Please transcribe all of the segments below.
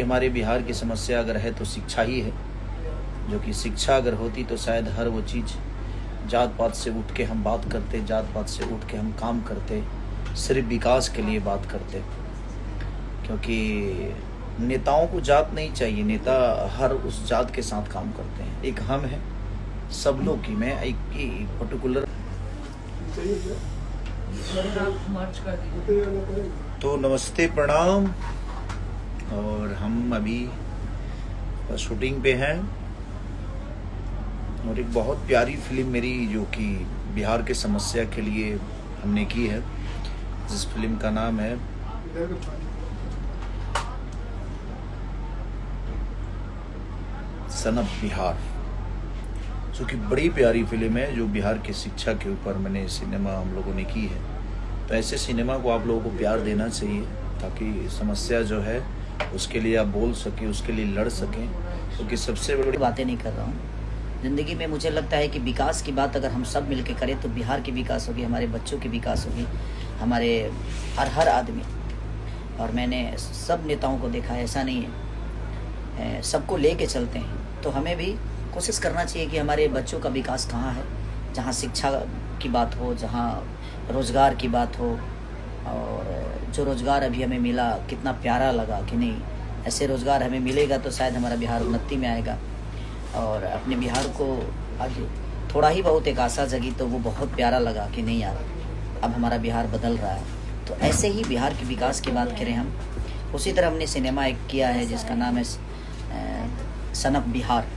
हमारे बिहार की समस्या अगर है तो शिक्षा ही है, जो कि शिक्षा अगर होती तो शायद हर वो चीज़ जात पात से उठ के हम बात करते, जात पात से उठ के हम काम करते, सिर्फ विकास के लिए बात करते। क्योंकि नेताओं को जात नहीं चाहिए, नेता हर उस जात के साथ काम करते हैं। एक हम है सब लोग की, मैं एक पर्टिकुलर। तो नमस्ते प्रणाम। और हम अभी शूटिंग पे हैं और एक बहुत प्यारी फिल्म मेरी जो कि बिहार के समस्या के लिए हमने की है, जिस फिल्म का नाम है सन ऑफ बिहार, जो कि बड़ी प्यारी फिल्म है, जो बिहार की शिक्षा के ऊपर मैंने सिनेमा हम लोगों ने की है। तो ऐसे सिनेमा को आप लोगों को प्यार देना चाहिए, ताकि समस्या जो है उसके लिए आप बोल सकें, उसके लिए लड़ सकें। क्योंकि सबसे बड़ी बातें नहीं कर रहा हूँ। ज़िंदगी में मुझे लगता है कि विकास की बात अगर हम सब मिलकर करें तो बिहार की विकास होगी, हमारे बच्चों की विकास होगी, हमारे हर आदमी। और मैंने सब नेताओं को देखा है, ऐसा नहीं है, सबको ले के चलते हैं। तो हमें भी कोशिश करना चाहिए कि हमारे बच्चों का विकास कहाँ है, जहाँ शिक्षा की बात हो, जहाँ रोज़गार की बात हो। और जो रोज़गार अभी हमें मिला कितना प्यारा लगा कि नहीं, ऐसे रोज़गार हमें मिलेगा तो शायद हमारा बिहार उन्नति में आएगा। और अपने बिहार को आज थोड़ा ही बहुत एक आशा जगी तो वो बहुत प्यारा लगा कि नहीं यार, अब हमारा बिहार बदल रहा है। तो ऐसे ही बिहार के विकास की बात करें हम, उसी तरह हमने सिनेमा एक किया है जिसका नाम है सन ऑफ बिहार,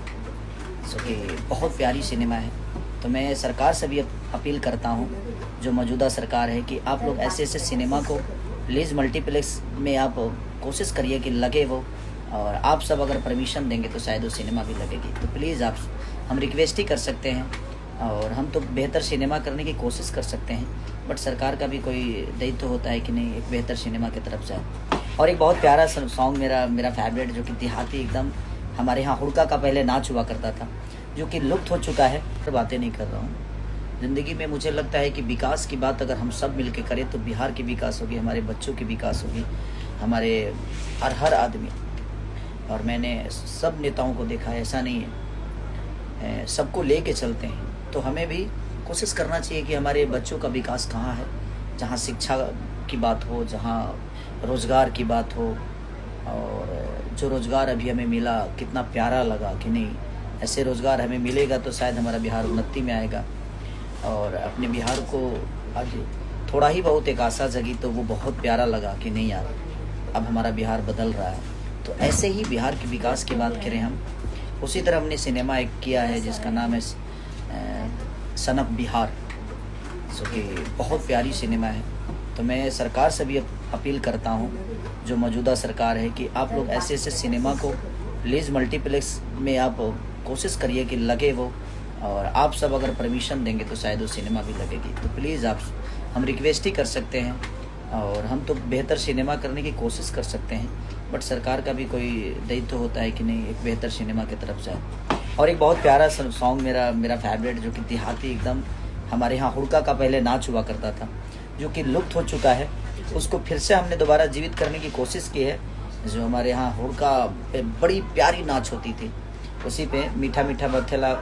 जो कि बहुत प्यारी सिनेमा है। तो मैं सरकार से भी अपील करता हूँ, जो मौजूदा सरकार है, कि आप लोग ऐसे ऐसे सिनेमा को प्लीज़ मल्टीप्लेक्स में आप कोशिश करिए कि लगे वो। और आप सब अगर परमिशन देंगे तो शायद वो सिनेमा भी लगेगी। तो प्लीज़ आप, हम रिक्वेस्ट ही कर सकते हैं। और हम तो बेहतर सिनेमा करने की कोशिश कर सकते हैं, बट सरकार का भी कोई दायित्व तो होता है कि नहीं एक बेहतर सिनेमा की तरफ जाए। और एक बहुत प्यारा सॉन्ग मेरा फेवरेट, जो कि देहाती एकदम हमारे यहाँ हुड़का का पहले नाच हुआ करता था, जो कि लुप्त हो चुका है। बातें नहीं कर रहा हूँ। ज़िंदगी में मुझे लगता है कि विकास की बात अगर हम सब मिलकर करें तो बिहार की विकास होगी, हमारे बच्चों की विकास होगी, हमारे हर आदमी। और मैंने सब नेताओं को देखा है, ऐसा नहीं है, सबको ले के चलते हैं। तो हमें भी कोशिश करना चाहिए कि हमारे बच्चों का विकास कहाँ है, जहाँ शिक्षा की बात हो, जहाँ रोज़गार की बात हो। और जो रोज़गार अभी हमें मिला कितना प्यारा लगा कि नहीं, ऐसे रोज़गार हमें मिलेगा तो शायद हमारा बिहार उन्नति में आएगा। और अपने बिहार को आज थोड़ा ही बहुत एक आशा जगी तो वो बहुत प्यारा लगा कि नहीं यार, अब हमारा बिहार बदल रहा है। तो ऐसे ही बिहार के विकास की बात करें हम, उसी तरह हमने सिनेमा एक किया है जिसका नाम है सन ऑफ बिहार, जो कि बहुत प्यारी सिनेमा है। तो मैं सरकार से भी अपील करता हूँ, जो मौजूदा सरकार है, कि आप लोग ऐसे ऐसे सिनेमा को प्लीज़ मल्टीप्लेक्स में आप कोशिश करिए कि लगे वो। और आप सब अगर परमिशन देंगे तो शायद वो सिनेमा भी लगेगी। तो प्लीज़ आप, हम रिक्वेस्ट ही कर सकते हैं। और हम तो बेहतर सिनेमा करने की कोशिश कर सकते हैं, बट सरकार का भी कोई दायित्व तो होता है कि नहीं एक बेहतर सिनेमा की तरफ जाए। और एक बहुत प्यारा सॉन्ग मेरा फेवरेट, जो कि देहाती एकदम हमारे यहाँ हुड़का का पहले नाच हुआ करता था, जो कि लुप्त हो चुका है, उसको फिर से हमने दोबारा जीवित करने की कोशिश की है। जो हमारे यहाँ हुड़का पे बड़ी प्यारी नाच होती थी, उसी पे मीठा मीठा बथेला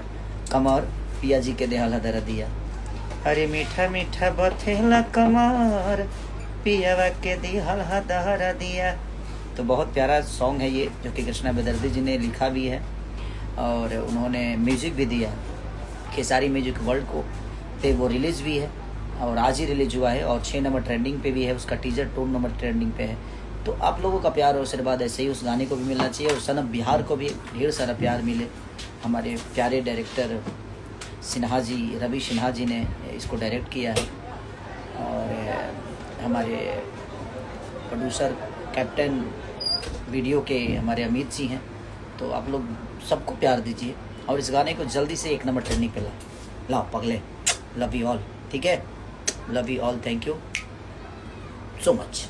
कमर पिया जी के देहल हदर दिया, अरे मीठा मीठा बथेला कमर पियावा के देहल हदर दिया। तो बहुत प्यारा सॉन्ग है ये, जो कि कृष्णा बेदर्दी जी ने लिखा भी है और उन्होंने म्यूज़िक भी दिया। खेसारी म्यूजिक वर्ल्ड को पे वो रिलीज़ भी है और आज ही रिलीज हुआ है, और 6 नंबर ट्रेंडिंग पे भी है, उसका टीजर 2 नंबर ट्रेंडिंग पे है। तो आप लोगों का प्यार और आशीर्वाद ऐसे ही उस गाने को भी मिलना चाहिए, और सन ऑफ बिहार को भी ढेर सारा प्यार मिले। हमारे प्यारे डायरेक्टर सिन्हा जी, रवि सिन्हा जी ने इसको डायरेक्ट किया है, और हमारे प्रोड्यूसर कैप्टन वीडियो के हमारे अमित जी हैं। तो आप लोग सबको प्यार दीजिए और इस गाने को जल्दी से 1 नंबर ट्रेंडिंग पे लाओ पगले। लव यू ऑल, ठीक है, love you all, thank you so much.